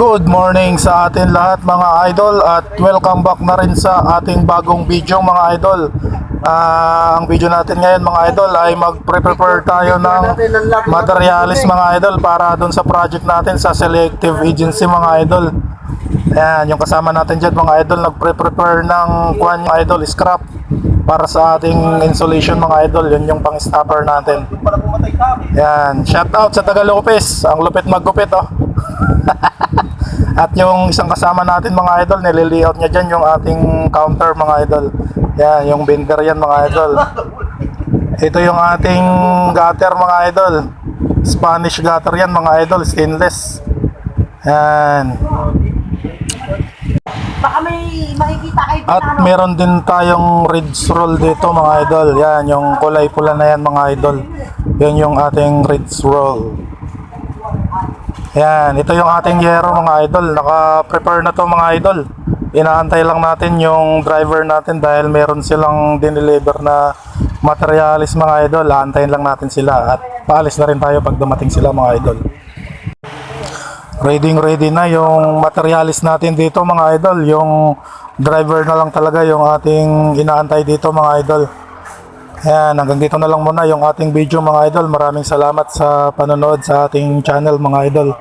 Good morning sa atin lahat mga idol at welcome back na rin sa ating bagong video mga idol. Ang video natin ngayon mga idol ay mag-prepare tayo ng materialis mga idol para dun sa project natin sa selective agency mga idol. Ayan, yung kasama natin dyan mga idol nag-prepare ng kwan mga idol scrap para sa ating insulation mga idol. Yun yung pang stopper natin. Ayan, shout out sa Tagalopes, ang lupit maggupit oh. At yung isang kasama natin mga idol, nililiot niya dyan yung ating counter mga idol. Yan, yung bender yan mga idol. Ito yung ating gutter mga idol. Spanish gutter yan mga idol, stainless. Yan. Baka may makikita kayo. At meron din tayong ridge roll dito mga idol. Yan, yung kulay pula na yan mga idol. Yan yung ating ridge roll. Yan, ito yung ating yero mga idol. Naka-prepare na to mga idol. Inaantay lang natin yung driver natin dahil meron silang dineliver na materialis mga idol. Aantayin lang natin sila at paalis na rin tayo pag dumating sila mga idol. Ready na yung materialis natin dito mga idol. Yung driver na lang talaga yung ating inaantay dito mga idol. Ayan, hanggang dito na lang muna yung ating video mga idol. Maraming salamat sa panonood sa ating channel mga idol.